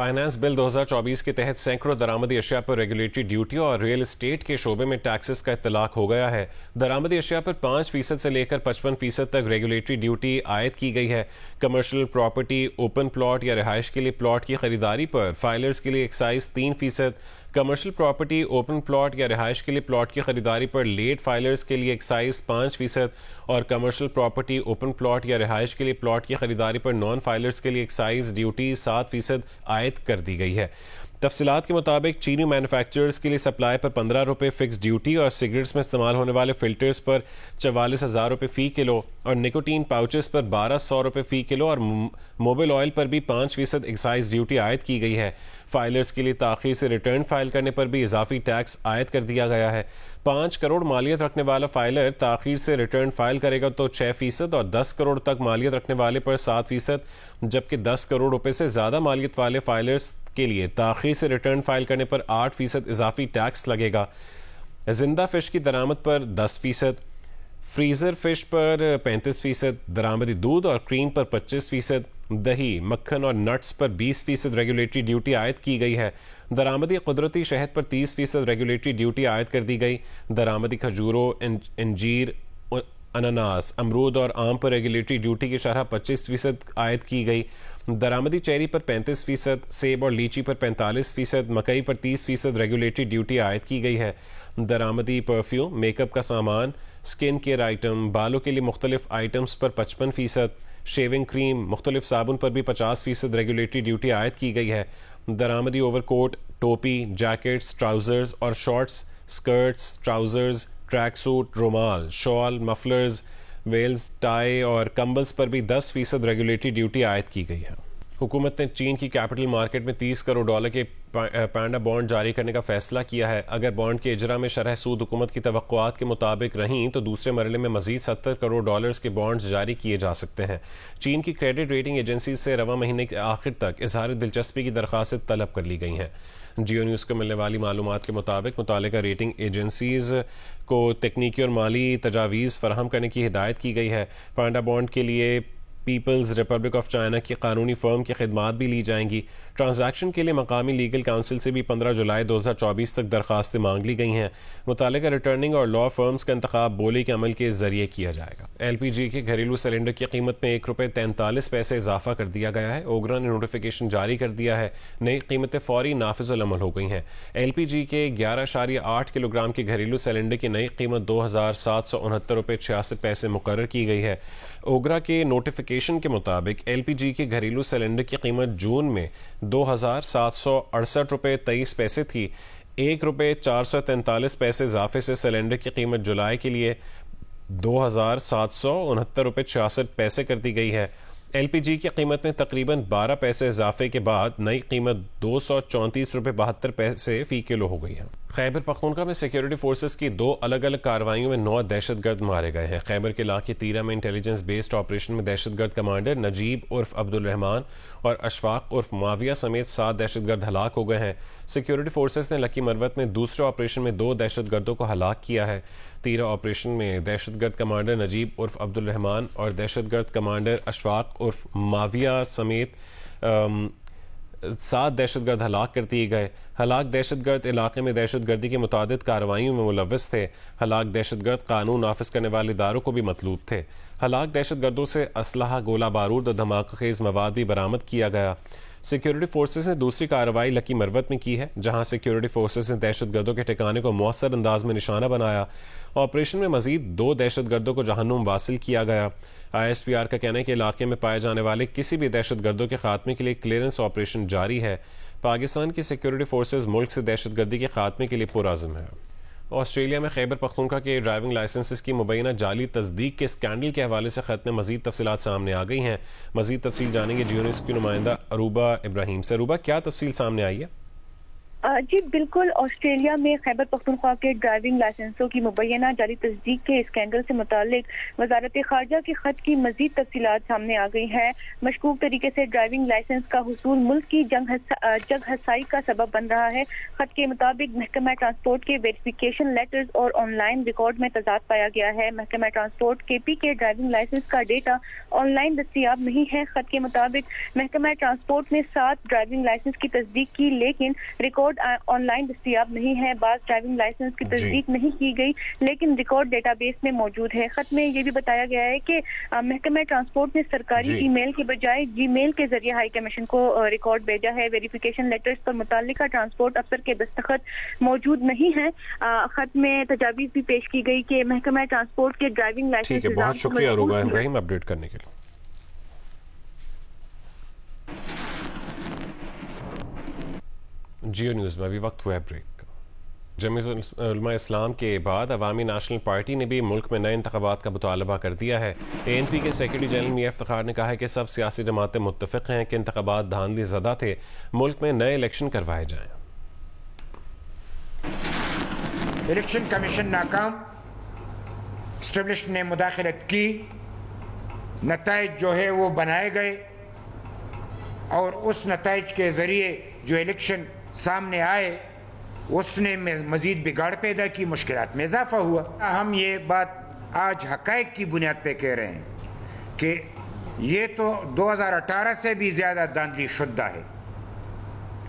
Finance bill 2024 کے تحت سینکڑوں درآمدی اشیاء پر ریگولیٹری ڈیوٹیوں اور ریئل اسٹیٹ کے شعبے میں ٹیکسز کا اطلاق ہو گیا ہے۔ درآمدی اشیاء پر 5% سے لے کر 55% تک ریگولیٹری ڈیوٹی عائد کی گئی ہے۔ کمرشل پراپرٹی، اوپن پلاٹ یا رہائش کے لیے پلاٹ کی خریداری پر فائلرز کے لیے excise 3%، commercial property, open plot یا رہائش کے لیے پلاٹ کی خریداری پر لیٹ فائلرز کے لیے ایکسائز 5% اور کمرشل پراپرٹی، اوپن پلاٹ یا رہائش کے لیے پلاٹ کی خریداری پر نان فائلرز کے لیے ایکسائز ڈیوٹی 7% عائد کر دی گئی ہے۔ تفصیلات کے مطابق چینی مینوفیکچررز کے لیے سپلائی پر 15 روپے فکس ڈیوٹی اور سگریٹس میں استعمال ہونے والے فلٹرز پر 44,000 روپے فی کلو اور نکوٹین پاؤچز پر 1,200 روپے فی کلو اور موبل آئل پر بھی 5% ایکسائز ڈیوٹی عائد کی گئی ہے۔ فائلرز کے لیے تاخیر سے ریٹرن فائل کرنے پر بھی اضافی ٹیکس عائد کر دیا گیا ہے۔ 5 کروڑ مالیت رکھنے والا فائلر تاخیر سے ریٹرن فائل کرے گا تو 6% اور 10 کروڑ تک مالیت رکھنے والے پر 7%، جبکہ 10 کروڑ روپے سے زیادہ مالیت والے فائلرز کے لیے تاخیر سے ریٹرن فائل کرنے پر 8% اضافی ٹیکس لگے گا۔ زندہ فش کی درآمد پر 10%، فریزر فش پر 35%، درآمدی دودھ اور کریم پر 25%، دہی، مکھن اور نٹس پر 20% ریگولیٹری ڈیوٹی عائد کی گئی ہے۔ درآمدی قدرتی شہد پر 30% ریگولیٹری ڈیوٹی عائد کر دی گئی۔ درآمدی کھجوروں، انجیر، اناناس، امرود اور آم پر ریگولیٹری ڈیوٹی کی شرح 25% عائد کی گئی۔ درآمدی چیری پر 35%، سیب اور لیچی پر 45%، مکئی پر 30% ریگولیٹری ڈیوٹی عائد کی گئی ہے۔ درآمدی پرفیوم، میک اپ کا سامان، سکن کیئر آئٹم، بالوں کے لیے مختلف آئٹمز پر 55%، شیونگ کریم، مختلف صابن پر بھی 50% ریگولیٹری ڈیوٹی عائد کی گئی ہے۔ درآمدی اوور کوٹ، ٹوپی، جیکٹس، ٹراؤزرز اور شارٹس، سکرٹس، ٹراؤزرز، ٹریک سوٹ، رومال، شال، مفلرز، ویلز، ٹائی اور کمبلز پر بھی 10% ریگولیٹری ڈیوٹی عائد کی گئی ہے۔ حکومت نے چین کی کیپٹل مارکیٹ میں $30 کروڑ کے پانڈا بانڈ جاری کرنے کا فیصلہ کیا ہے۔ اگر بانڈ کے اجرا میں شرح سود حکومت کی توقعات کے مطابق رہیں تو دوسرے مرحلے میں مزید $70 کروڑ کے بانڈز جاری کیے جا سکتے ہیں۔ چین کی کریڈٹ ریٹنگ ایجنسیز سے رواں مہینے کے آخر تک اظہار دلچسپی کی درخواستیں طلب کر لی گئی ہیں۔ جیو نیوز کو ملنے والی معلومات کے مطابق متعلقہ ریٹنگ ایجنسیز کو تکنیکی اور مالی تجاویز فراہم کرنے کی ہدایت کی گئی ہے۔ پانڈا بانڈ کے لیے پیپلز ریپبلک آف چائنا کی قانونی فرم کی خدمات بھی لی جائیں گی۔ ٹرانزیکشن کے لیے مقامی لیگل کونسل سے بھی 15 جولائی 2024 تک درخواستیں مانگ لی گئی ہیں۔ متعلقہ ریٹرننگ اور لا فرمز کا انتخاب بولی کے عمل کے ذریعے کیا جائے گا۔ ایل پی جی کے گھریلو سلنڈر کی قیمت میں ₹1.43 اضافہ کر دیا گیا ہے۔ اوگرا نے نوٹیفیکیشن جاری کر دیا ہے۔ نئی قیمتیں فوری نافذ العمل ہو گئی ہیں۔ ایل پی جی کے 11.8 کلو گرام کے گھریلو سلنڈر کی نئی قیمت $2,769.66 مقرر کی گئی ہے۔ اوگرا کے نوٹیفیکیشن کے مطابق ایل پی جی کے گھریلو سلنڈر کی قیمت جون میں $2,768.23 تھی۔ ₹1.443 اضافے سے سلنڈر کی قیمت جولائی کے لیے $2,769.66 کر دی گئی ہے۔ ایل پی جی کی قیمت میں تقریباً 12 پیسے اضافے کے بعد نئی قیمت $234.72 فی کلو ہو گئی ہے۔ خیبر پختونخوا میں سیکیورٹی فورسز کی 2 الگ الگ کارروائیوں میں 9 دہشت گرد مارے گئے ہیں۔ خیبر کے علاقے تیرہ میں انٹیلیجنس بیسڈ آپریشن میں دہشت گرد کمانڈر نجیب عرف عبد الرحمان اور اشفاق عرف معاویہ سمیت 7 دہشت گرد ہلاک ہو گئے ہیں۔ سیکیورٹی فورسز نے لکی مروت میں دوسرے آپریشن میں 2 دہشت گردوں کو ہلاک کیا ہے۔ تیرہ آپریشن میں دہشت گرد کمانڈر نجیب عرف عبد الرحمان اور دہشت گرد کمانڈر اشفاق عرف معاویہ سمیت 7 دہشت گرد ہلاک کر دیے گئے۔ ہلاک دہشت گرد علاقے میں دہشت گردی کی متعدد کارروائیوں میں ملوث تھے۔ ہلاک دہشت گرد قانون نافذ کرنے والے اداروں کو بھی مطلوب تھے۔ ہلاک دہشت گردوں سے اسلحہ، گولہ بارود اور دھماکہ خیز مواد بھی برآمد کیا گیا۔ سیکیورٹی فورسز نے دوسری کارروائی لکی مروت میں کی ہے، جہاں سیکیورٹی فورسز نے دہشت گردوں کے ٹھکانے کو مؤثر انداز میں نشانہ بنایا۔ آپریشن میں مزید 2 دہشت گردوں کو جہنم واصل کیا گیا۔ آئی ایس پی آر کا کہنا ہے کہ علاقے میں پائے جانے والے کسی بھی دہشت گردوں کے خاتمے کے لیے کلیئرنس آپریشن جاری ہے۔ پاکستان کی سیکیورٹی فورسز ملک سے دہشت گردی کے خاتمے کے لیے پرعزم ہے۔ آسٹریلیا میں خیبر پختونخوا کے ڈرائیونگ لائسنسز کی مبینہ جعلی تصدیق کے اسکینڈل کے حوالے سے خط میں مزید تفصیلات سامنے آ گئی ہیں۔ مزید تفصیل جانیں گے جیو نیوز کی نمائندہ عروبہ ابراہیم سے۔ عروبہ، کیا تفصیل سامنے آئی ہے؟ جی بالکل، آسٹریلیا میں خیبر پختونخوا کے ڈرائیونگ لائسنسوں کی مبینہ جعلی تصدیق کے اسکینڈل سے متعلق وزارت خارجہ کے خط کی مزید تفصیلات سامنے آ گئی ہیں۔ مشکوک طریقے سے ڈرائیونگ لائسنس کا حصول ملک کی جنگ ہسائی کا سبب بن رہا ہے۔ خط کے مطابق محکمہ ٹرانسپورٹ کے ویریفیکیشن لیٹرز اور آن لائن ریکارڈ میں تضاد پایا گیا ہے۔ محکمہ ٹرانسپورٹ KP کے ڈرائیونگ لائسنس کا ڈیٹا آن لائن دستیاب نہیں ہے۔ خط کے مطابق محکمہ ٹرانسپورٹ نے 7 ڈرائیونگ لائسنس کی تصدیق کی، لیکن ریکارڈ آن لائن دستیاب نہیں ہے۔ بعض ڈرائیونگ لائسنس کی تصدیق نہیں کی گئی لیکن ریکارڈ ڈیٹا بیس میں موجود ہے۔ خط میں یہ بھی بتایا گیا ہے کہ محکمہ ٹرانسپورٹ نے سرکاری ای میل کے بجائے جی میل کے ذریعے ہائی کمیشن کو ریکارڈ بھیجا ہے۔ ویریفیکیشن لیٹرز پر متعلقہ ٹرانسپورٹ افسر کے دستخط موجود نہیں ہیں۔ خط میں تجاویز بھی پیش کی گئی کہ محکمہ ٹرانسپورٹ کے ڈرائیونگ لائسنس۔ بہت شکریہ عروبہ ابراہیم اپڈیٹ کرنے کے لیے۔ جیو نیوز میں ابھی وقت ہوا ہے بریک۔ جمعیت علماء اسلام کے بعد عوامی نیشنل پارٹی نے بھی ملک میں نئے انتخابات کا مطالبہ کر دیا ہے۔ ANP کے سیکرٹری جنرل میاں افتخار نے کہا ہے کہ سب سیاسی جماعتیں متفق ہیں کہ انتخابات دھاندلی زدہ تھے، ملک میں نئے الیکشن کروائے جائیں۔ الیکشن کمیشن ناکام، اسٹیبلش نے مداخلت کی، نتائج جو ہے وہ بنائے گئے اور اس نتائج کے ذریعے جو الیکشن سامنے آئے اس نے مزید بگاڑ پیدا کی، مشکلات میں اضافہ ہوا۔ ہم یہ بات آج حقائق کی بنیاد پہ کہہ رہے ہیں کہ یہ تو 2018 سے بھی زیادہ دھاندلی شدہ ہے،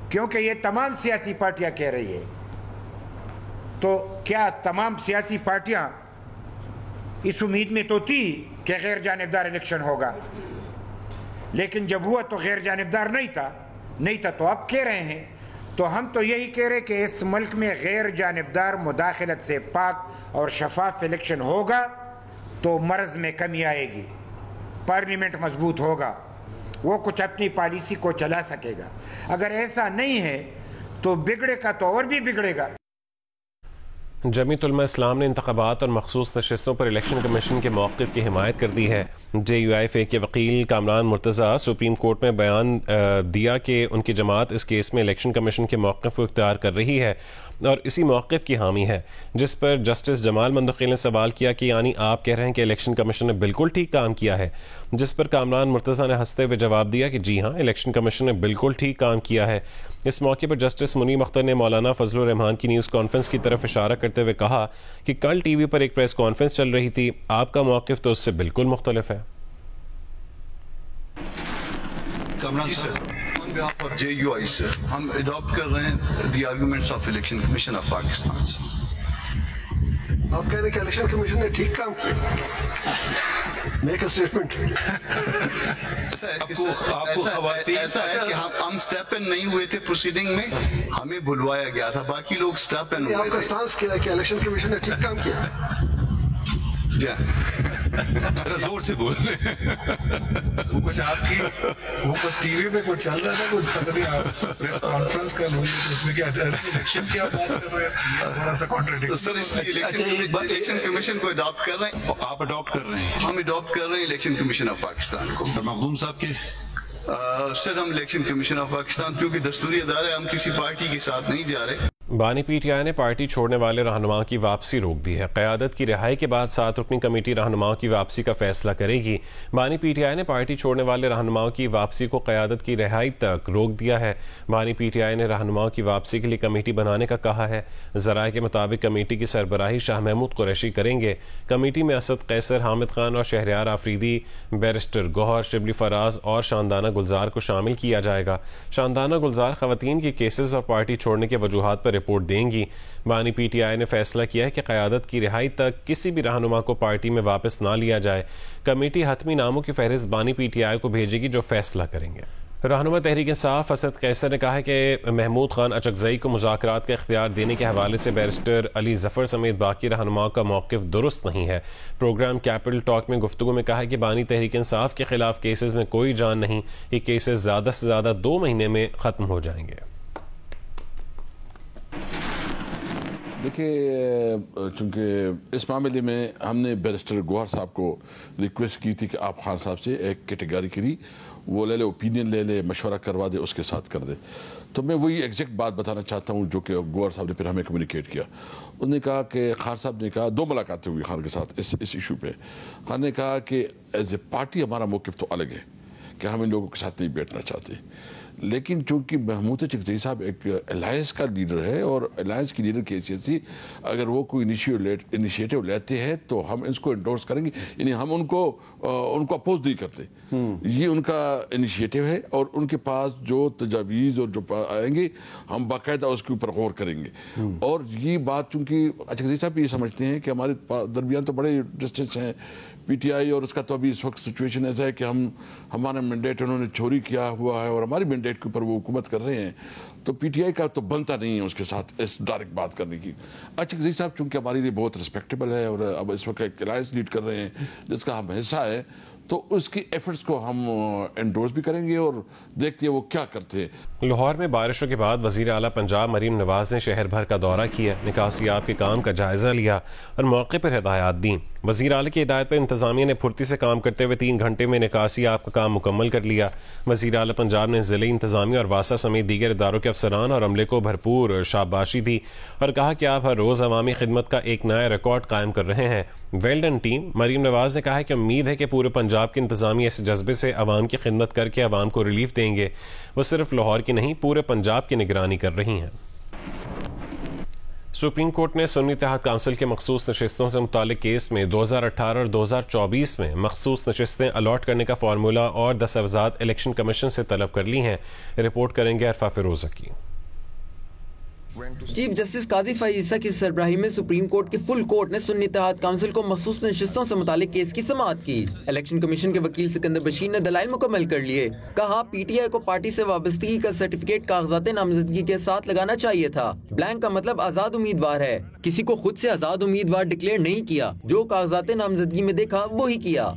کیونکہ یہ تمام سیاسی پارٹیاں کہہ رہی ہے۔ تو کیا تمام سیاسی پارٹیاں اس امید میں تو تھی کہ غیر جانبدار الیکشن ہوگا، لیکن جب ہوا تو غیر جانبدار نہیں تھا تو اب کہہ رہے ہیں۔ تو ہم تو یہی کہہ رہے کہ اس ملک میں غیر جانبدار مداخلت سے پاک اور شفاف الیکشن ہوگا تو مرض میں کمی آئے گی، پارلیمنٹ مضبوط ہوگا، وہ کچھ اپنی پالیسی کو چلا سکے گا۔ اگر ایسا نہیں ہے تو بگڑے کا تو اور بھی بگڑے گا۔ جمعیت علماء اسلام نے انتخابات اور مخصوص نشستوں پر الیکشن کمیشن کے موقف کی حمایت کر دی ہے۔ JUIFA کے وکیل کامران مرتضیٰ سپریم کورٹ میں بیان دیا کہ ان کی جماعت اس کیس میں الیکشن کمیشن کے موقف کو اختیار کر رہی ہے اور اسی موقف کی حامی ہے، جس پر جسٹس جمال مندقیل نے سوال کیا کہ یعنی آپ کہہ رہے ہیں کہ الیکشن کمیشن نے بالکل ٹھیک کام کیا ہے، جس پر کامران مرتضیٰ نے ہنستے ہوئے جواب دیا کہ جی ہاں، الیکشن کمیشن نے بالکل ٹھیک کام کیا ہے۔ اس موقع پر جسٹس منیم اختر نے مولانا فضل الرحمان کی نیوز کانفرنس کی طرف اشارہ کرتے ہوئے کہا کہ کل ٹی وی پر ایک پریس کانفرنس چل رہی تھی، آپ کا موقف تو اس سے بالکل مختلف ہے۔ کامران صاحب، on behalf of JUI sir, ہم اڈاپٹ کر رہے ہیں the arguments of election commission of Pakistan سے۔ آپ کہہ رہے ہیں کہ الیکشن کمیشن نے ٹھیک کام کیا، میک اے اسٹیٹمنٹ۔ ایسا ہے کہ ہم سٹیپ ان نہیں ہوئے تھے پروسیڈنگ میں، ہمیں بلوایا گیا تھا، باقی لوگ سٹیپ ان ہوئے تھے۔ آپ کا سٹانس کیا ہے کہ الیکشن کمیشن نے ٹھیک کام کیا؟ زور سے بول رہے ہیں کچھ آپ کی وہ ٹی وی پہ کچھ چل رہا تھا، کچھ پتہ نہیں، آپ پریس کانفرنس کل ہوئی تو اس میں کیا الیکشن کی آپ بات کر رہے ہیں، تھوڑا سا کانٹرڈکشن۔ سر اس لیے الیکشن کمیشن کو اڈاپٹ کر رہے ہیں، آپ اڈاپٹ کر رہے ہیں، ہم اڈاپٹ کر رہے ہیں الیکشن کمیشن آف پاکستان کو۔ مخدوم صاحب کے سر ہم الیکشن کمیشن آف پاکستان کیونکہ دستوری ادارہ ہے، ہم کسی پارٹی کے ساتھ نہیں جا رہے۔ بانی PTI نے پارٹی چھوڑنے والے رہنماؤں کی واپسی روک دی ہے۔ قیادت کی رہائی کے بعد 7 رکنی کمیٹی رہنماؤں کی واپسی کا فیصلہ کرے گی۔ بانی PTI نے پارٹی چھوڑنے والے رہنماؤں کی واپسی کو قیادت کی رہائی تک روک دیا ہے۔ بانی PTI نے رہنماؤں کی واپسی کے لیے کمیٹی بنانے کا کہا ہے۔ ذرائع کے مطابق کمیٹی کی سربراہی شاہ محمود قریشی کریں گے۔ کمیٹی میں اسد قیصر، حامد خان اور شہریار آفریدی، بیرسٹر گوہر، شبلی فراز اور شاندانہ گلزار کو شامل کیا جائے گا۔ شاندانہ گلزار خواتین کے کیسز اور پارٹی چھوڑنے کے وجوہات پر رپورٹ دیں گی۔ بانی PTI نے فیصلہ کیا ہے کہ قیادت کی رہائی تک کسی بھی رہنما کو پارٹی میں واپس نہ لیا جائے۔ کمیٹی حتمی ناموں کی فہرست بانی PTI کو بھیجے گی جو فیصلہ کریں گے۔ رہنما تحریک انصاف اسد قیصر نے کہا ہے کہ محمود خان اچکزئی کو مذاکرات کا اختیار دینے کے حوالے سے بیرسٹر علی ظفر سمیت باقی رہنماؤں کا موقف درست نہیں ہے۔ پروگرام کیپٹل ٹاک میں گفتگو میں کہا ہے کہ بانی تحریک انصاف کے خلاف کیسز میں کوئی جان نہیں، یہ کیسز زیادہ سے زیادہ 2 مہینے میں ختم ہو جائیں گے۔ دیکھیے، چونکہ اس معاملے میں ہم نے بیرسٹر گوہر صاحب کو ریکویسٹ کی تھی کہ آپ خان صاحب سے ایک کیٹیگری کری، وہ لے لے, اوپینین لے لے, مشورہ کروا دے, اس کے ساتھ کر دے. تو میں وہی ایگزیکٹ بات بتانا چاہتا ہوں جو کہ گوہر صاحب نے پھر ہمیں کمیونیکیٹ کیا. انہوں نے کہا کہ خان صاحب نے کہا, 2 ملاقاتیں ہوئی خان کے ساتھ اس ایشو پہ. خان نے کہا کہ ایز اے پارٹی ہمارا موقف تو الگ ہے کہ ہم ان لوگوں کے ساتھ نہیں بیٹھنا چاہتے, لیکن چونکہ محمود چغتائی صاحب ایک الائنس کا لیڈر ہے اور الائنس کی لیڈر کی حیثیت سے اگر وہ کوئی انیشیٹو لیتے ہیں تو ہم اس کو انڈورس کریں گے, یعنی ہم ان کو اپوز نہیں کرتے. یہ ان کا انیشیٹو ہے اور ان کے پاس جو تجاویز اور جو آئیں گے ہم باقاعدہ اس کے اوپر غور کریں گے. اور یہ بات چونکہ چغتائی صاحب یہ سمجھتے ہیں کہ ہمارے درمیان تو بڑے ڈسٹینس ہیں پی ٹی آئی اور اس کا, تو ابھی اس وقت سچویشن ایسا ہے کہ ہمارا مینڈیٹ انہوں نے چوری کیا ہوا ہے اور ہماری مینڈیٹ کے اوپر وہ حکومت کر رہے ہیں, تو پی ٹی آئی کا تو بنتا نہیں ہے اس کے ساتھ اس ڈائریکٹ بات کرنے کی. چغتائی صاحب چونکہ ہمارے لیے بہت رسپیکٹیبل ہے اور اب اس وقت ایک الائنس لیڈ کر رہے ہیں جس کا ہم حصہ ہے, تو اس کی ایفرٹس کو ہم انڈورس بھی کریں گے اور دیکھتے ہیں وہ کیا کرتے ہیں. لاہور میں بارشوں کے بعد وزیر اعلیٰ پنجاب مریم نواز نے شہر بھر کا دورہ کیا, نکاسیاب کے کام کا جائزہ لیا اور موقع پر ہدایات دیں. وزیر اعلیٰ کی ہدایت پر انتظامیہ نے پھرتی سے کام کرتے ہوئے 3 گھنٹے میں نکاسیاب کا کام مکمل کر لیا. وزیر اعلیٰ پنجاب نے ضلعی انتظامیہ اور واسطہ سمیت دیگر اداروں کے افسران اور عملے کو بھرپور شاباشی دی اور کہا کہ آپ ہر روز عوامی خدمت کا ایک نیا ریکارڈ قائم کر رہے ہیں. Well done team. Maryam Nawaz نے کہا ہے کہ امید ہے کہ پورے پنجاب کے انتظامیہ اس جذبے سے عوام کی خدمت کر کے عوام کو ریلیف دیں گے. وہ صرف لاہور کی نہیں پورے پنجاب کی نگرانی کر رہی ہیں. سپریم کورٹ نے سنی اتحاد کونسل کے مخصوص نشستوں سے متعلق کیس میں 2018 اور 2024 میں مخصوص نشستیں الاٹ کرنے کا فارمولا اور دستاویزات الیکشن کمیشن سے طلب کر لی ہیں. رپورٹ کریں گے عرفہ فیروز کی. چیف جسٹس قاضی فائز عیسیٰ کی سربراہی میں سپریم کورٹ کے فل کورٹ نے سنی اتحاد کونسل کو مخصوص نشستوں سے متعلق کیس کی سماعت کی. الیکشن کمیشن کے وکیل سکندر بشیر نے دلائل مکمل کر لیے. کہا پی ٹی آئی کو پارٹی سے وابستگی کا سرٹیفکیٹ کاغذات نامزدگی کے ساتھ لگانا چاہیے تھا. بلینک کا مطلب آزاد امیدوار ہے. کسی کو خود سے آزاد امیدوار ڈکلیئر نہیں کیا, جو کاغذات نامزدگی میں دیکھا وہی کیا.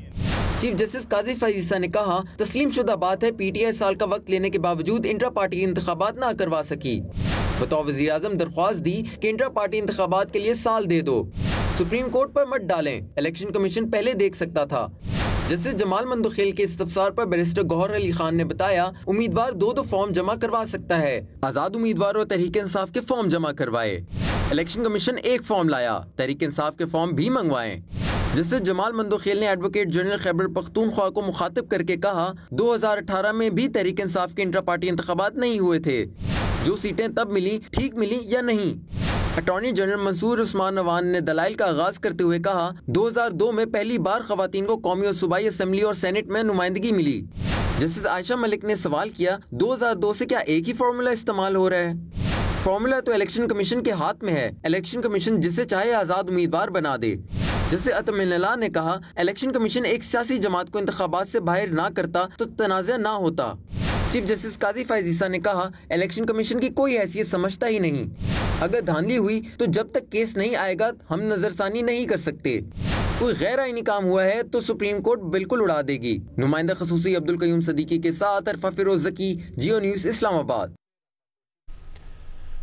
چیف جسٹس قاضی فائز عیسیٰ نے کہا تسلیم شدہ بات ہے پی ٹی آئی سال کا وقت لینے کے باوجود انٹرا پارٹی انتخابات نہ کروا سکی. بطور وزیر اعظم درخواست دی کہ انٹرا پارٹی انتخابات کے لیے سال دے دو. سپریم کورٹ پر مت ڈالیں, الیکشن کمیشن پہلے دیکھ سکتا تھا. جسٹس جمال مندوخیل کے استفسار پر بیرسٹر گوہر علی خان نے بتایا امیدوار 2 فارم جمع کروا سکتا ہے. آزاد امیدوار اور تحریک انصاف کے فارم جمع کروائے. الیکشن کمیشن 1 فارم لایا, تحریک انصاف کے فارم بھی منگوائے. جسٹس جمال مندوخیل نے ایڈوکیٹ جنرل خیبر پختونخوا کو مخاطب کر کے کہا 2018 میں بھی تحریک انصاف کے انٹرا پارٹی انتخابات نہیں ہوئے تھے. جو سیٹیں تب ملی ٹھیک ملی یا نہیں. اٹارنی جنرل منصور عثمان نوان نے دلائل کا آغاز کرتے ہوئے کہا 2002 میں پہلی بار خواتین کو قومی اور صوبائی اسمبلی اور سینٹ میں نمائندگی ملی. جسٹس عائشہ ملک نے سوال کیا 2002 سے کیا ایک ہی فارمولا استعمال ہو رہا ہے؟ فارمولا تو الیکشن کمیشن کے ہاتھ میں ہے. الیکشن کمیشن جسے چاہے آزاد امیدوار بنا دے. جسے اطمین اللہ نے کہا الیکشن کمیشن ایک سیاسی جماعت کو انتخابات سے باہر نہ کرتا تو تنازع نہ ہوتا. چیف جسٹس قاضی فائز عیسیٰ نے کہا الیکشن کمیشن کی کوئی حیثیت سمجھتا ہی نہیں. اگر دھاندلی ہوئی تو جب تک کیس نہیں آئے گا ہم نظر ثانی نہیں کر سکتے. کوئی غیر آئینی کام ہوا ہے تو سپریم کورٹ بالکل اڑا دے گی. نمائندہ خصوصی عبدالقیوم صدیقی کے ساتھ عرفہ فیروز کی, جیو نیوز اسلام آباد.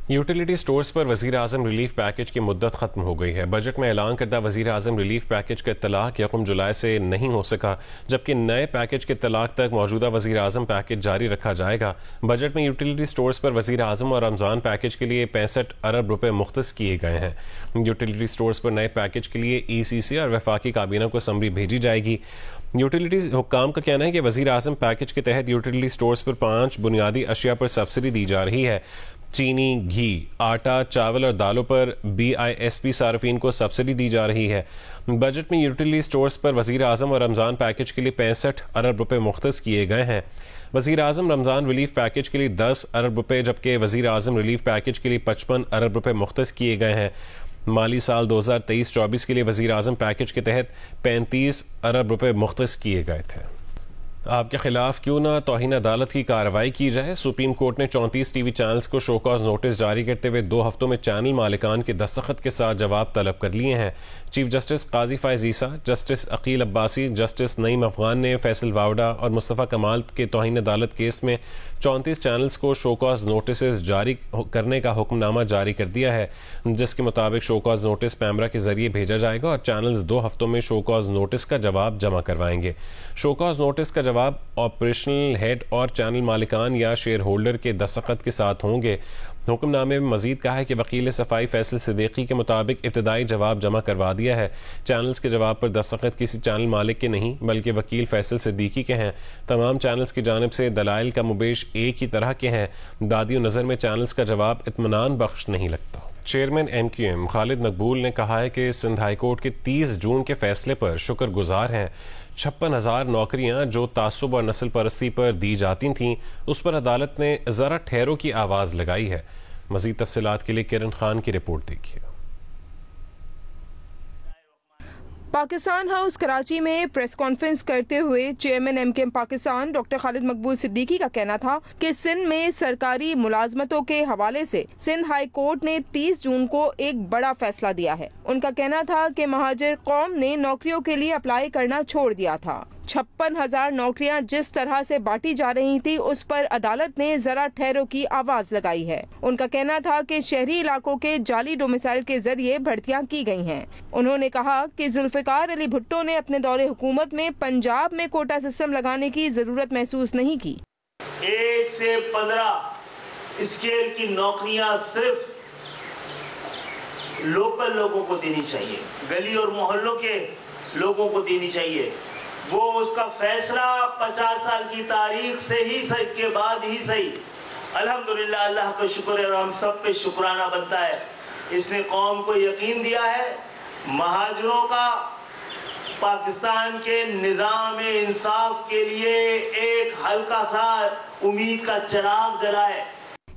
یوٹیلیٹی سٹورز پر وزیر اعظم ریلیف پیکج کی مدت ختم ہو گئی ہے. بجٹ میں اعلان کردہ وزیر اعظم ریلیف پیکج کا اطلاق 1 جولائی سے نہیں ہو سکا, جبکہ نئے پیکج کے اطلاق تک موجودہ وزیر اعظم پیکج جاری رکھا جائے گا. بجٹ میں یوٹیلیٹی سٹورز پر وزیر اعظم اور رمضان پیکج کے لیے 65 ارب روپے مختص کیے گئے ہیں. یوٹیلیٹی سٹورز پر نئے پیکج کے لیے ای سی سی اور وفاقی کابینہ کو اسمبلی بھیجی جائے گی. یوٹیلیٹی حکام کا کہنا ہے کہ وزیر اعظم پیکج کے تحت یوٹیلیٹی سٹورز پر 5 بنیادی اشیاء پر سبسڈی دی جا رہی ہے. چینی, گھی, آٹا, چاول اور دالوں پر BISP صارفین کو سبسڈی دی جا رہی ہے. بجٹ میں یوٹیلیٹی سٹورز پر وزیر اعظم اور رمضان پیکج کے لیے 65 ارب روپے مختص کیے گئے ہیں. وزیر اعظم رمضان ریلیف پیکج کے لیے 10 ارب روپے جبکہ وزیر اعظم ریلیف پیکج کے لیے 55 ارب روپے مختص کیے گئے ہیں. مالی سال 2023-24 کے لیے وزیر اعظم پیکج کے تحت 35 ارب روپے مختص کیے گئے تھے. آپ کے خلاف کیوں نہ توہین عدالت کی کارروائی کی جائے. سپریم کورٹ نے 34 ٹی وی چینلز کو شو کاز نوٹس جاری کرتے ہوئے 2 ہفتوں میں چینل مالکان کے دستخط کے ساتھ جواب طلب کر لیے ہیں. چیف جسٹس قاضی فائز عیسیٰ, جسٹس عقیل عباسی, جسٹس نعیم افغان نے فیصل واوڈا اور مصطفیٰ کمال کے توہین عدالت کیس میں 34 چینلز کو شو کاز نوٹسز جاری کرنے کا حکم نامہ جاری کر دیا ہے, جس کے مطابق شو کاز نوٹس پیمرا کے ذریعے بھیجا جائے گا اور چینلز 2 ہفتوں میں شو کاز نوٹس کا جواب جمع کروائیں گے. شو کاز نوٹس کا جواب آپریشنل ہیڈ اور چینل مالکان یا شیئر ہولڈر کے دستخط کے ساتھ ہوں گے۔ حکم نامے میں مزید کہا ہے کہ وکیل صفائی فیصل صدیقی کے مطابق ابتدائی جواب جمع کروا دیا ہے۔ چینلز کے جواب پر دستخط کسی چینل مالک کے نہیں بلکہ وکیل فیصل صدیقی کے ہیں۔ تمام چینلز کی جانب سے دلائل کا مبیش ایک ہی طرح کے ہیں۔ دادی و نظر میں چینلز کا جواب اطمینان بخش نہیں لگتا۔ چیئرمین ایم کیو ایم خالد مقبول نے کہا ہے کہ سندھ ہائی کورٹ کے 30 جون کے فیصلے پر شکر گزار ہیں۔ 56,000 نوکریاں جو تعصب اور نسل پرستی پر دی جاتی تھیں اس پر عدالت نے ذرا ٹھہرو کی آواز لگائی ہے۔ مزید تفصیلات کے لیے کرن خان کی رپورٹ دیکھیے۔ پاکستان ہاؤس کراچی میں پریس کانفرنس کرتے ہوئے chairman M Q M Pakistan doctor Khalid Maqbool Siddiqui کا کہنا تھا کہ سندھ میں سرکاری ملازمتوں کے حوالے سے سندھ ہائی کورٹ نے 30 جون کو ایک بڑا فیصلہ دیا ہے۔ ان کا کہنا تھا کہ مہاجر قوم نے نوکریوں کے لیے اپلائی کرنا چھوڑ دیا تھا۔ 56,000 نوکریاں جس طرح سے بانٹی جا رہی تھی اس پر عدالت نے ذرا ٹھہرو کی آواز لگائی ہے۔ ان کا کہنا تھا کہ شہری علاقوں کے جعلی ڈومیسائل کے ذریعے بھرتیاں کی گئی ہیں۔ انہوں نے کہا کہ ذوالفقار علی بھٹو نے اپنے دور حکومت میں پنجاب میں کوٹا سسٹم لگانے کی ضرورت محسوس نہیں کی۔ 1 سے 15 اسکیل کی نوکریاں صرف لوکل لوگوں کو دینی چاہیے، گلی اور محلوں کے لوگوں کو دینی چاہیے۔ وہ اس کا فیصلہ 50 سال کی تاریخ سے ہی کے بعد ہی صحیح۔ الحمدللہ اللہ کا شکر ہے اور ہم سب پہ شکرانہ بنتا ہے۔ اس نے قوم کو یقین دیا ہے، مہاجروں کا پاکستان کے نظام انصاف کے لیے ایک ہلکا سا امید کا چراغ جلا ہے۔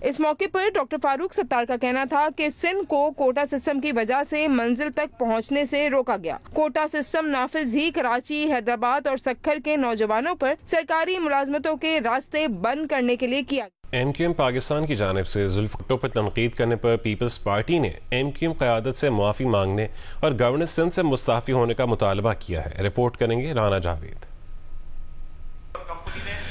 اس موقع پر ڈاکٹر فاروق ستار کا کہنا تھا کہ سندھ کو کوٹا سسٹم کی وجہ سے منزل تک پہنچنے سے روکا گیا۔ کوٹا سسٹم نافذ ہی کراچی، حیدرآباد اور سکھر کے نوجوانوں پر سرکاری ملازمتوں کے راستے بند کرنے کے لیے کیا گیا۔ ایم کیو ایم پاکستان کی جانب سے ذوالفقار پر تنقید کرنے پر پیپلز پارٹی نے ایم کیو ایم قیادت سے معافی مانگنے اور گورنر سندھ سے مستعفی ہونے کا مطالبہ کیا ہے۔ رپورٹ کریں گے رانا جاوید۔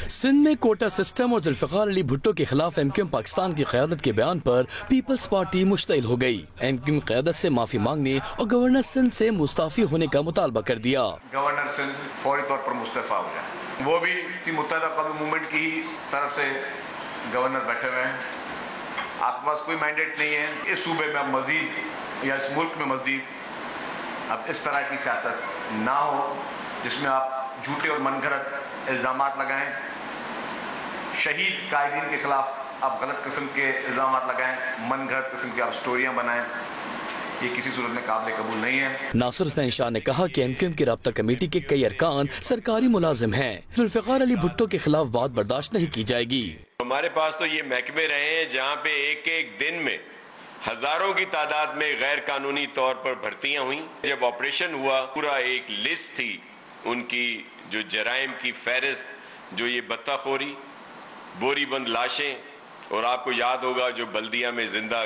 سندھ میں کوٹا سسٹم اور ذوالفقار علی بھٹو کے خلاف ایم کیو ایم پاکستان کی قیادت کے بیان پر پیپلز پارٹی مشتعل ہو گئی۔ ایم کیو ایم قیادت سے معافی مانگنے اور گورنر سندھ سے مستعفی ہونے کا مطالبہ کر دیا۔ گورنر سندھ فوری طور پر مستعفی ہو جائے۔ وہ بھی متحدہ قومی موومنٹ کی طرف سے گورنر بیٹھے ہوئے ہیں، آپ کے پاس کوئی مینڈیٹ نہیں ہے اس صوبے میں اب مزید یا اس ملک میں مزید اب اس طرح کی سیاست نہ ہو جس میں آپ جھوٹے اور من گھڑت الزامات لگائیں، شہید قائدین کے خلاف آپ غلط قسم کے الزامات لگائیں، من گھڑت قسم کی آپ سٹوریاں بنائیں، یہ کسی صورت میں قابل قبول نہیں ہے۔ ناصر حسین شاہ نے کہا کہ ایم کیو ایم کی رابطہ کمیٹی کے کئی ارکان سرکاری ملازم ہیں۔ ذوالفقار علی بھٹو کے خلاف بات برداشت نہیں کی جائے گی۔ ہمارے پاس تو یہ محکمے رہے ہیں جہاں پہ ایک دن میں ہزاروں کی تعداد میں غیر قانونی طور پر بھرتیاں ہوئیں۔ جب آپریشن ہوا پورا ایک لسٹ تھی ان کی جو جرائم کی فہرست، جو یہ بتہ خوری، بوری بند لاشیں، اور آپ کو یاد ہوگا جو بلدیہ میں زندہ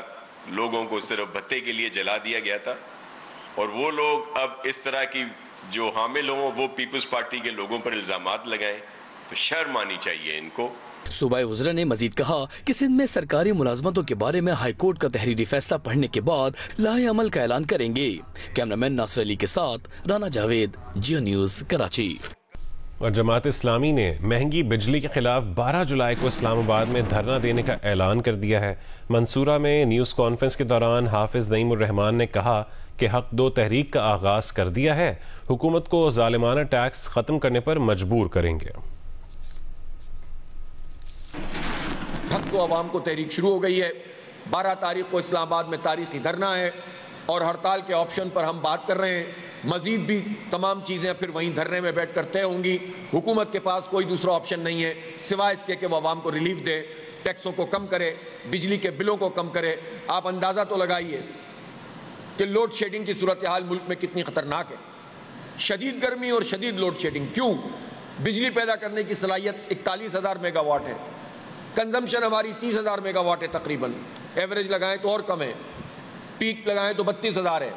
لوگوں کو صرف بھتے کے لیے جلا دیا گیا تھا، اور وہ لوگ اب اس طرح کی جو حامل ہوں وہ پیپلز پارٹی کے لوگوں پر الزامات لگائیں تو شرم آنی چاہیے ان کو۔ صوبائی وزرا نے مزید کہا کہ سندھ میں سرکاری ملازمتوں کے بارے میں ہائی کورٹ کا تحریری فیصلہ پڑھنے کے بعد لاہے عمل کا اعلان کریں گے۔ کیمرامین ناصر علی کے ساتھ رانا جاوید، جیو نیوز کراچی۔ اور جماعت اسلامی نے مہنگی بجلی کے خلاف 12 جولائی کو اسلام آباد میں دھرنا دینے کا اعلان کر دیا ہے۔ منصورہ میں نیوز کانفرنس کے دوران حافظ نعیم الرحمان نے کہا کہ حق دو تحریک کا آغاز کر دیا ہے، حکومت کو ظالمانہ ٹیکس ختم کرنے پر مجبور کریں گے۔ حق دو عوام کو تحریک شروع ہو گئی ہے۔ 12 تاریخ کو اسلام آباد میں تاریخی دھرنا ہے اور ہڑتال کے آپشن پر ہم بات کر رہے ہیں۔ مزید بھی تمام چیزیں پھر وہیں دھرنے میں بیٹھ کر طے ہوں گی۔ حکومت کے پاس کوئی دوسرا آپشن نہیں ہے سوائے اس کے کہ وہ عوام کو ریلیف دے، ٹیکسوں کو کم کرے، بجلی کے بلوں کو کم کرے۔ آپ اندازہ تو لگائیے کہ لوڈ شیڈنگ کی صورتحال ملک میں کتنی خطرناک ہے۔ شدید گرمی اور شدید لوڈ شیڈنگ کیوں؟ بجلی پیدا کرنے کی صلاحیت 41,000 میگا واٹ ہے، کنزمپشن ہماری 30,000 میگا واٹ ہے تقریباً، ایوریج لگائیں تو اور کم ہے، پیک لگائیں تو 32,000 ہے۔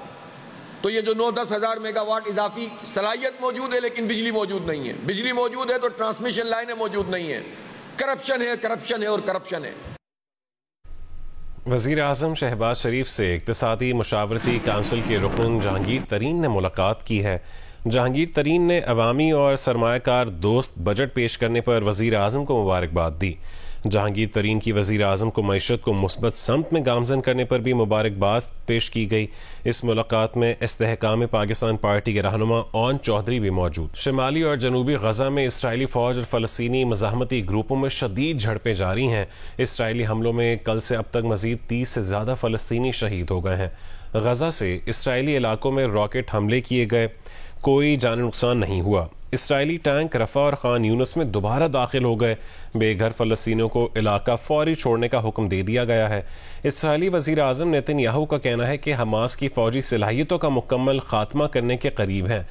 تو یہ جو 9-10 ہزار میگا واٹ اضافی صلاحیت موجود ہے لیکن بجلی موجود نہیں ہے۔ بجلی موجود ہے تو ٹرانسمیشن لائنیں موجود نہیں ہیں۔ کرپشن ہے، کرپشن ہے اور کرپشن ہے۔ وزیر اعظم شہباز شریف سے اقتصادی مشاورتی کونسل کے رکن جہانگیر ترین نے ملاقات کی ہے۔ جہانگیر ترین نے عوامی اور سرمایہ کار دوست بجٹ پیش کرنے پر وزیر اعظم کو مبارکباد دی۔ جہانگیر ترین کی وزیر اعظم کو معیشت کو مثبت سمت میں گامزن کرنے پر بھی مبارکباد پیش کی گئی۔ اس ملاقات میں استحکام پاکستان پارٹی کے رہنما اون چودھری بھی موجود۔ شمالی اور جنوبی غزہ میں اسرائیلی فوج اور فلسطینی مزاحمتی گروپوں میں شدید جھڑپیں جاری ہیں۔ اسرائیلی حملوں میں کل سے اب تک مزید 30 سے زیادہ فلسطینی شہید ہو گئے ہیں۔ غزہ سے اسرائیلی علاقوں میں راکٹ حملے کیے گئے، کوئی جانی نقصان نہیں ہوا۔ اسرائیلی ٹینک رفح اور خان یونس میں دوبارہ داخل ہو گئے۔ بے گھر فلسطینیوں کو علاقہ فوری چھوڑنے کا حکم دے دیا گیا ہے۔ اسرائیلی وزیر اعظم نیتن یاہو کا کہنا ہے کہ حماس کی فوجی صلاحیتوں کا مکمل خاتمہ کرنے کے قریب ہیں۔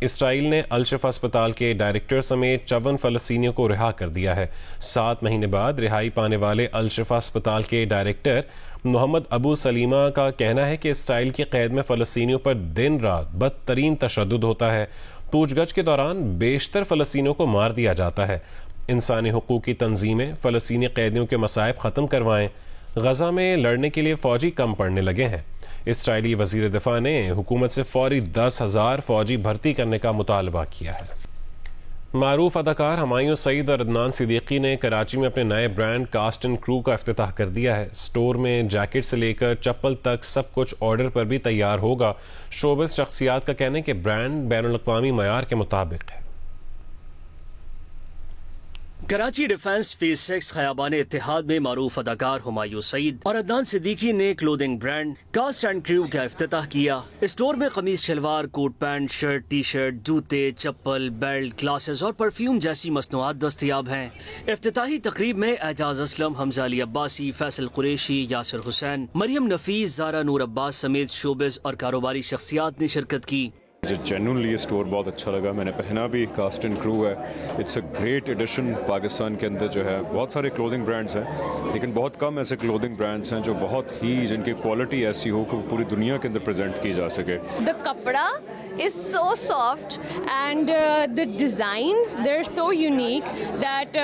اسرائیل نے الشفا اسپتال کے ڈائریکٹر سمیت 54 فلسطینیوں کو رہا کر دیا ہے۔ 7 مہینے بعد رہائی پانے والے الشفا اسپتال کے ڈائریکٹر محمد ابو سلیمہ کا کہنا ہے کہ اسرائیل کی قید میں فلسطینیوں پر دن رات بدترین تشدد ہوتا ہے۔ پوچھ گچھ کے دوران بیشتر فلسطینیوں کو مار دیا جاتا ہے۔ انسانی حقوق کی تنظیمیں فلسطینی قیدیوں کے مصائب ختم کروائیں۔ غزہ میں لڑنے کے لیے فوجی کم پڑنے لگے ہیں۔ اسرائیلی وزیر دفاع نے حکومت سے فوری 10,000 فوجی بھرتی کرنے کا مطالبہ کیا ہے۔ معروف اداکار ہمایوں سعید اور عدنان صدیقی نے کراچی میں اپنے نئے برانڈ کاسٹ اینڈ کرو کا افتتاح کر دیا ہے۔ اسٹور میں جیکٹ سے لے کر چپل تک سب کچھ آرڈر پر بھی تیار ہوگا۔ شوبز شخصیات کا کہنا ہے کہ برانڈ بین الاقوامی معیار کے مطابق ہے۔ کراچی ڈیفنس فیز 6 خیابان اتحاد میں معروف اداکار ہمایوں سعید اور عدنان صدیقی نے clothing brand cast and crew کا افتتاح کیا۔ اسٹور میں kameez shalwar, coat pant, shirt, T shirt, جوتے، چپل، بیلٹ، گلاسز اور پرفیوم جیسی مصنوعات دستیاب ہیں۔ افتتاحی تقریب میں اعجاز اسلم، حمزہ علی عباسی، فیصل قریشی، یاسر حسین، مریم نفیس، زارا نور عباس سمیت شوبز اور کاروباری شخصیات نے شرکت کی۔ مجھے جینوئنلی یہ اسٹور بہت اچھا لگا، میں نے پہنا بھی۔ کاسٹ اینڈ کرو ہے، it's a great edition. Pakistan کے اندر جو ہے بہت سارے کلودنگ برانڈز ہیں، لیکن بہت کم ایسے کلودنگ برانڈز ہیں جو بہت ہی جن کی کوالٹی ایسی ہو کہ پوری دنیا کے اندر پریزنٹ کی جا سکے۔ دا کپڑا is so soft and the designs they are so unique that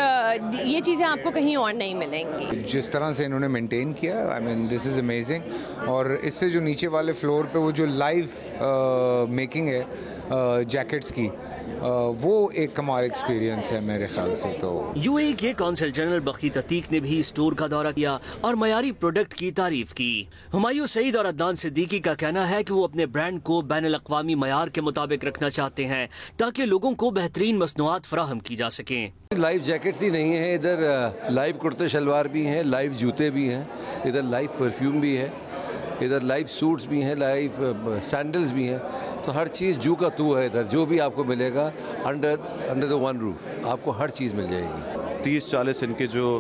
یہ چیزیں آپ کو کہیں اور نہیں ملیں گی۔ جس طرح سے انہوں نے مینٹین کیا، آئی مین دس از امیزنگ۔ اور اس سے جو نیچے والے فلور پہ وہ جو لائیو میکنگ ہے جیکٹس کی، وہ ایک کمال ایکسپیرینس ہے میرے خیال سے۔ تو یو اے کے کونسل جنرل بخیت عتیق نے بھی اسٹور کا دورہ کیا اور معیاری پروڈکٹ کی تعریف کی۔ ہمایوں سعید اور عدنان صدیقی کا کہنا ہے کہ وہ اپنے برانڈ کو بین الاقوامی معیار کے مطابق رکھنا چاہتے ہیں تاکہ لوگوں کو بہترین مصنوعات فراہم کی جا سکیں۔ لائیو جیکٹس ہی نہیں ہیں، ادھر لائیو کرتے شلوار بھی ہیں، لائیو جوتے بھی ہیں، ادھر لائیو پرفیوم بھی ہے، ادھر لائیو سوٹس بھی ہیں، لائیو سینڈلز بھی ہیں۔ تو ہر چیز جو کا تو ہے، ادھر جو بھی آپ کو ملے گا انڈر دا ون روف آپ کو ہر چیز مل جائے گی۔ 30-40 ان کے جو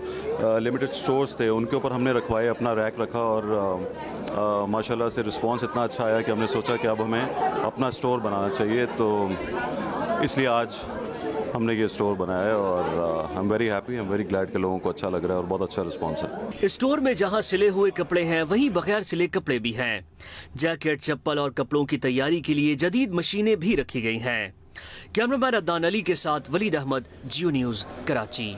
لمیٹڈ سٹورز تھے ان کے اوپر ہم نے رکھوائے، اپنا ریک رکھا اور ماشاءاللہ سے رسپانس اتنا اچھا آیا کہ ہم نے سوچا کہ اب ہمیں اپنا سٹور بنانا چاہیے، تو اس لیے آج ہم نے یہ اسٹور بنایا ہے اور I am very happy, I am very glad کہ لوگوں کو اچھا لگ رہا ہے اور بہت اچھا رسپانس ہے۔ اسٹور میں جہاں سلے ہوئے کپڑے ہیں وہیں بغیر سلے کپڑے بھی ہیں۔ جیکٹ، چپل اور کپڑوں کی تیاری کے لیے جدید مشینیں بھی رکھی گئی ہیں۔ کیمرہ مین عدنان علی کے ساتھ ولید احمد، جیو نیوز، کراچی۔